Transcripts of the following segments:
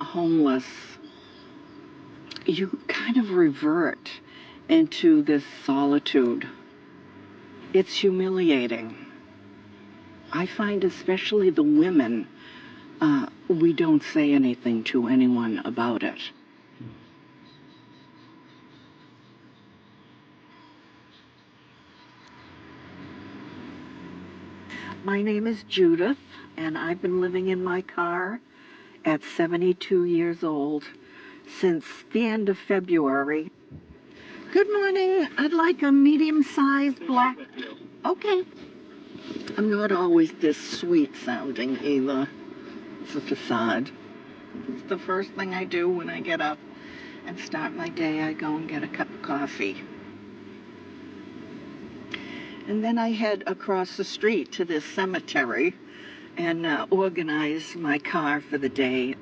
homeless, you kind of revert into this solitude. It's humiliating. I find especially the women, we don't say anything to anyone about it. My name is Judith, and I've been living in my car at 72 years old since the end of February. Good morning. I'd like a medium-sized black. Okay. I'm not always this sweet sounding either. It's a facade. It's the first thing I do when I get up and start my day. I go and get a cup of coffee. And then I head across the street to this cemetery and organize my car for the day.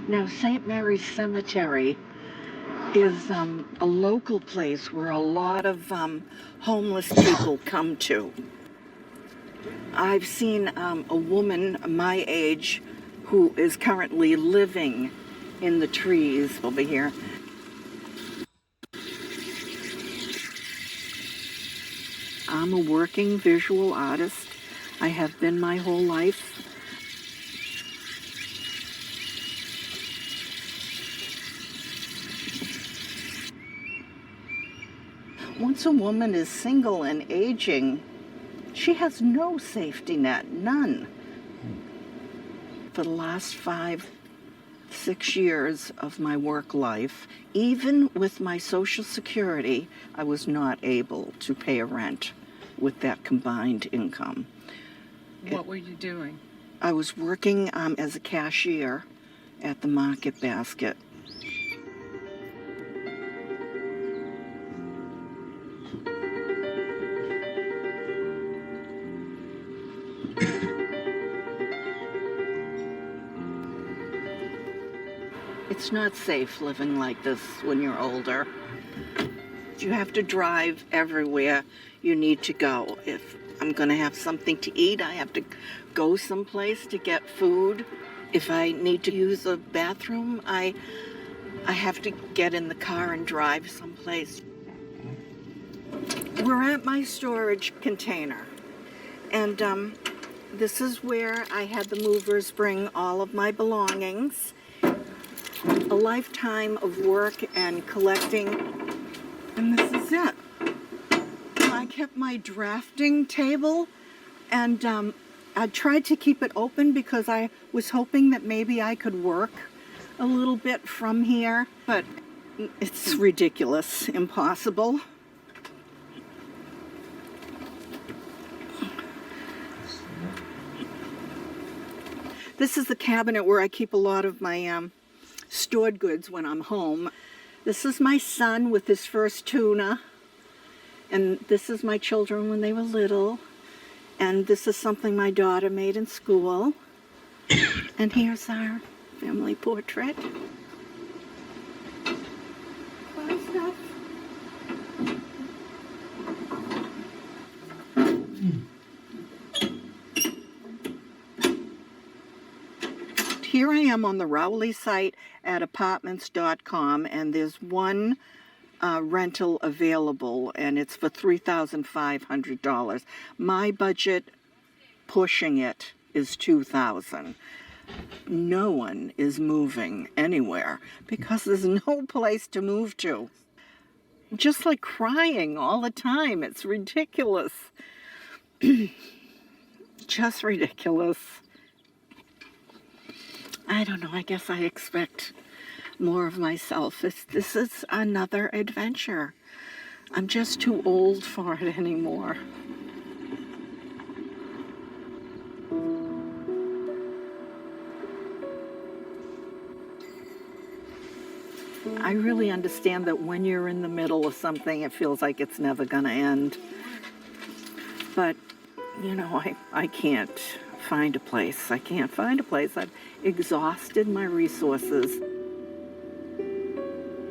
Now, St. Mary's Cemetery is a local place where a lot of homeless people come to. I've seen a woman my age who is currently living in the trees over here. I'm a working visual artist. I have been my whole life. Once a woman is single and aging, she has no safety net, none. For the last 5-6 years of my work life, even with my Social Security, I was not able to pay a rent with that combined income. What were you doing? I was working as a cashier at the Market Basket. It's not safe living like this when you're older. You have to drive everywhere you need to go. If I'm going to have something to eat, I have to go someplace to get food. If I need to use a bathroom, I have to get in the car and drive someplace. We're at my storage container, and this is where I had the movers bring all of my belongings. A lifetime of work and collecting, and this is it. I kept my drafting table, and I tried to keep it open because I was hoping that maybe I could work a little bit from here, but it's ridiculous, impossible. This is the cabinet where I keep a lot of my stored goods when I'm home. This is my son with his first tuna, and this is my children when they were little, and this is something my daughter made in school, and here's our family portrait. Bye, Steph. Here I am on the Rowley site at apartments.com, and there's one rental available, and it's for $3,500. My budget, pushing it, is $2,000. No one is moving anywhere because there's no place to move to. Just like crying all the time. It's ridiculous. Just ridiculous. I don't know, I guess I expect more of myself. This is another adventure. I'm just too old for it anymore. I really understand that when you're in the middle of something, it feels like it's never going to end. But, you know, I can't find a place. I can't find a place. I've exhausted my resources.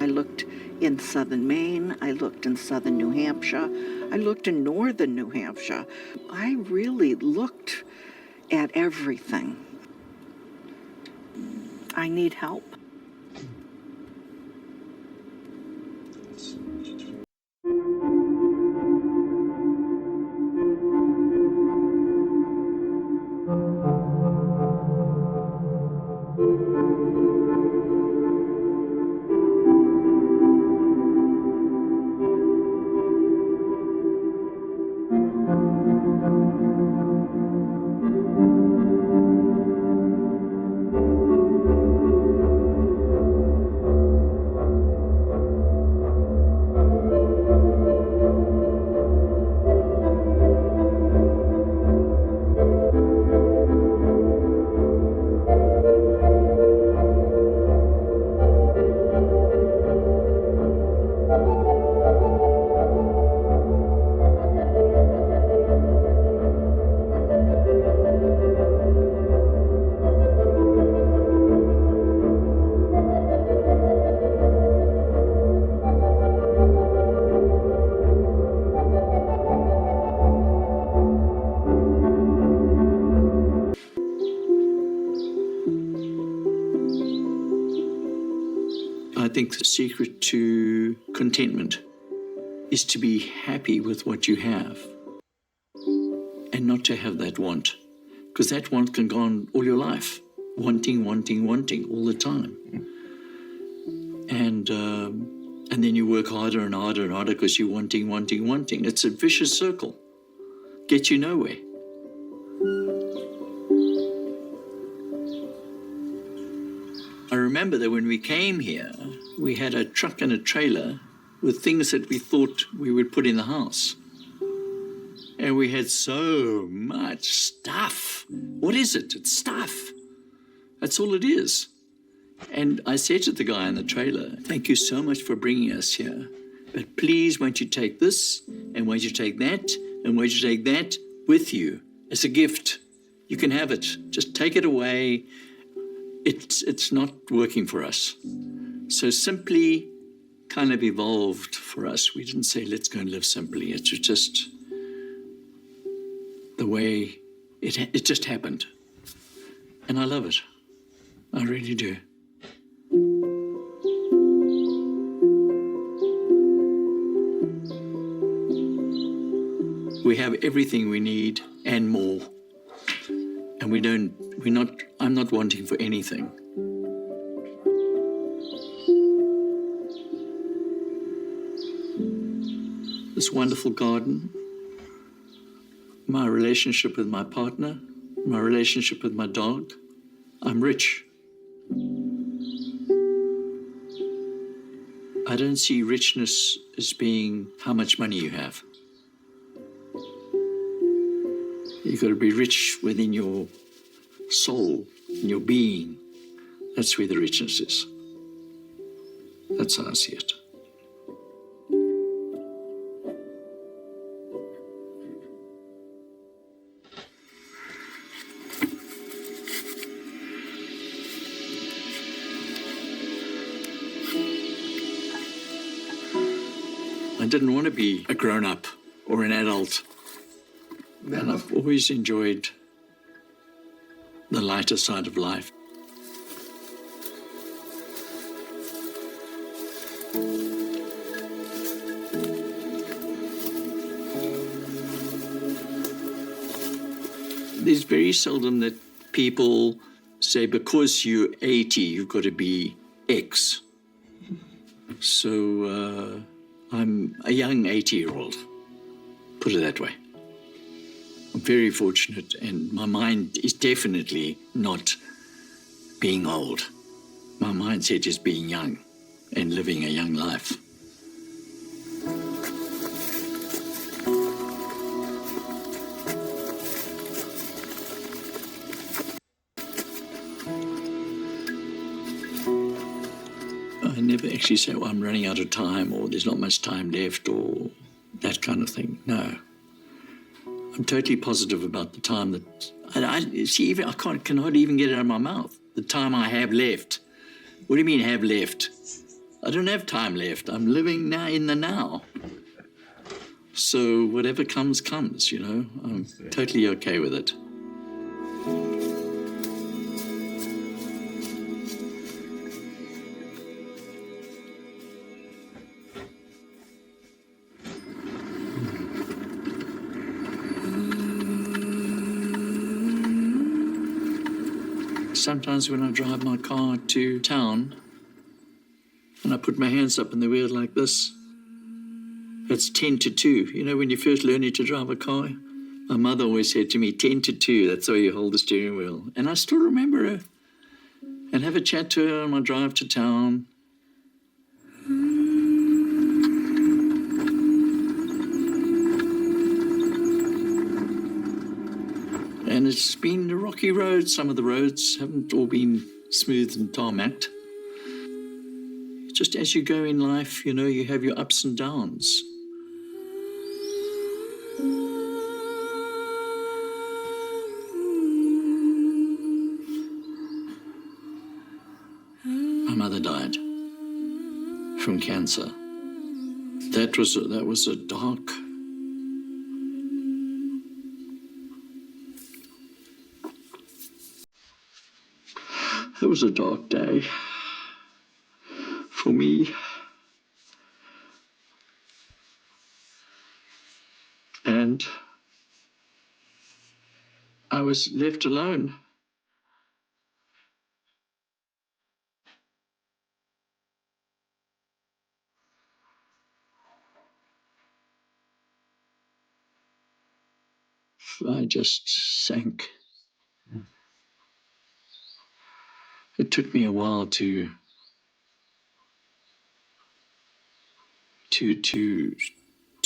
I looked in southern Maine. I looked in southern New Hampshire. I looked in northern New Hampshire. I really looked at everything. I need help. I think the secret to contentment is to be happy with what you have and not to have that want, because that want can go on all your life, wanting all the time. And then you work harder and harder and harder because you're wanting. It's a vicious circle. Gets you nowhere. I remember that when we came here, we had a truck and a trailer with things that we thought we would put in the house. And we had so much stuff. What is it? It's stuff. That's all it is. And I said to the guy in the trailer, thank you so much for bringing us here. But please, won't you take this, and won't you take that, and won't you take that with you as a gift? You can have it. Just take it away. It's not working for us. So simply kind of evolved for us. We didn't say, let's go and live simply. It was just the way it just happened. And I love it. I really do. We have everything we need and more. And I'm not wanting for anything. This wonderful garden, my relationship with my partner, my relationship with my dog, I'm rich. I don't see richness as being how much money you have. You've got to be rich within your soul, in your being. That's where the richness is. That's how I see it. I didn't want to be a grown-up or an adult. And I've always enjoyed the lighter side of life. There's very seldom that people say, because you're 80, you've got to be X. So I'm a young 80-year-old, put it that way. I'm very fortunate, and my mind is definitely not being old. My mindset is being young and living a young life. I never actually say, well, I'm running out of time, or there's not much time left, or that kind of thing. No. I'm totally positive about the time that I can hardly even get it out of my mouth. The time I have left. What do you mean have left? I don't have time left. I'm living now in the now. So whatever comes, comes, you know. I'm totally okay with it. Sometimes when I drive my car to town and I put my hands up in the wheel like this, it's 10 to 2. You know, when you're first learning to drive a car, my mother always said to me, 10 to 2, that's how you hold the steering wheel. And I still remember her and have a chat to her on my drive to town. And it's been a rocky road. Some of the roads haven't all been smooth and tarmacked. Just as you go in life, you know, you have your ups and downs. My mother died from cancer. That was a dark. It was a dark day for me. And I was left alone. I just sank. It took me a while to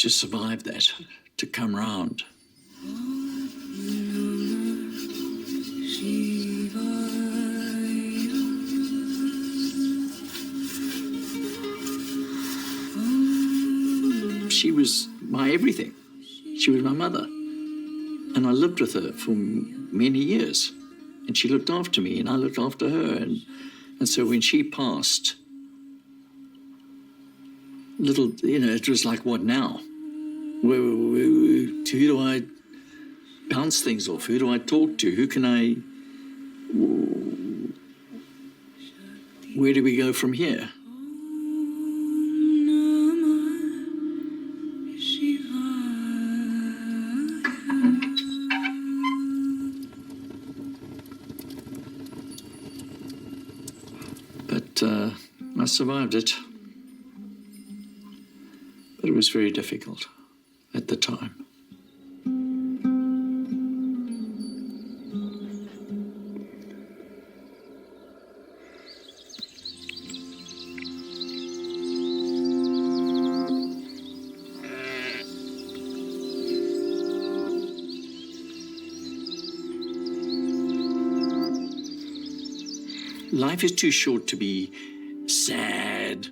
survive that, to come round. She was my everything. She was my mother. And I lived with her for many years. And she looked after me, and I looked after her. And so when she passed, little, you know, it was like, what now? Who do I bounce things off? Who do I talk to? Who can I... Where do we go from here? But I survived it. But it was very difficult at the time. Life is too short to be sad,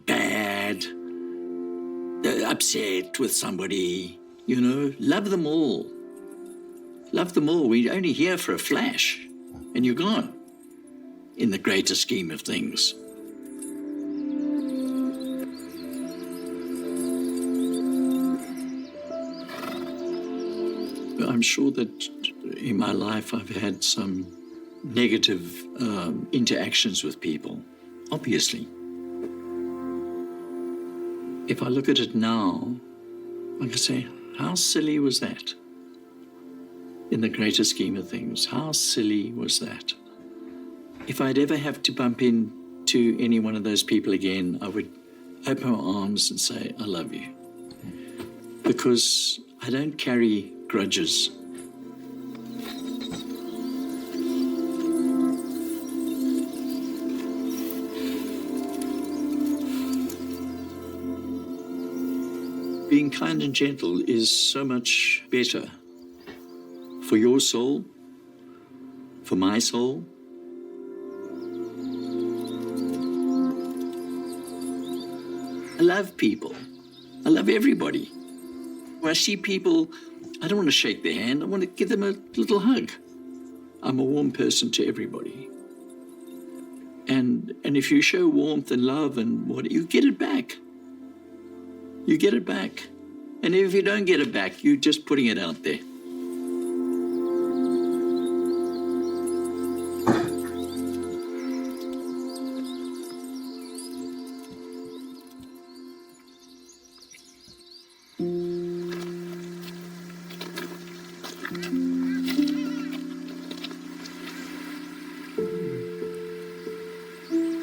bad, upset with somebody, you know. Love them all. Love them all. We're only here for a flash, and you're gone in the greater scheme of things. I'm sure that in my life I've had some negative interactions with people, obviously. If I look at it now, I can say, how silly was that? In the greater scheme of things, how silly was that? If I'd ever have to bump into any one of those people again, I would open my arms and say, I love you. Because I don't carry grudges. Being kind and gentle is so much better for your soul, for my soul. I love people. I love everybody. When I see people, I don't want to shake their hand. I want to give them a little hug. I'm a warm person to everybody. And if you show warmth and love and what, you get it back. You get it back. And if you don't get it back, you're just putting it out there.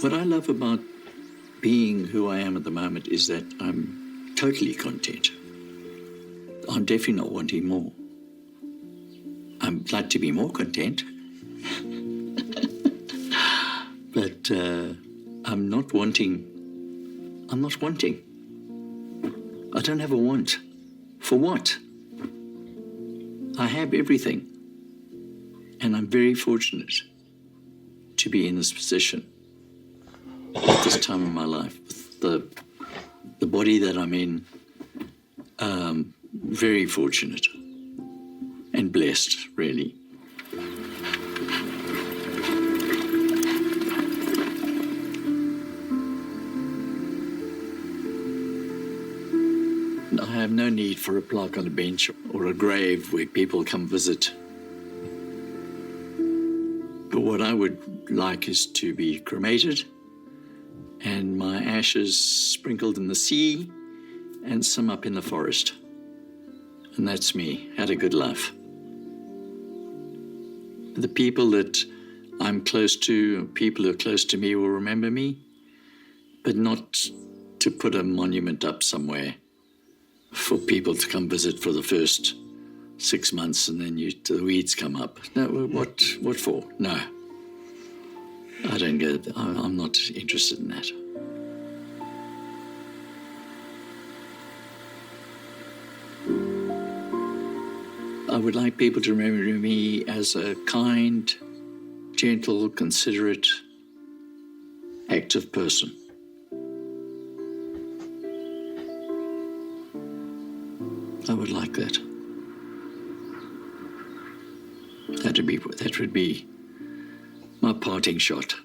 What I love about being who I am at the moment is that I'm totally content. I'm definitely not wanting more. I'd like to be more content. But I'm not wanting. I'm not wanting. I don't have a want. For what? I have everything. And I'm very fortunate to be in this position at this time in my life, with the body that I'm in. Very fortunate and blessed, really. I have no need for a plaque on a bench or a grave where people come visit. But what I would like is to be cremated and my ashes sprinkled in the sea and some up in the forest. And that's me. Had a good life. The people that I'm close to, people who are close to me will remember me, but not to put a monument up somewhere for people to come visit for the first 6 months and then the weeds come up. No, what for? No. I don't get it. I'm not interested in that. I would like people to remember me as a kind, gentle, considerate, active person. I would like that. That would be my parting shot.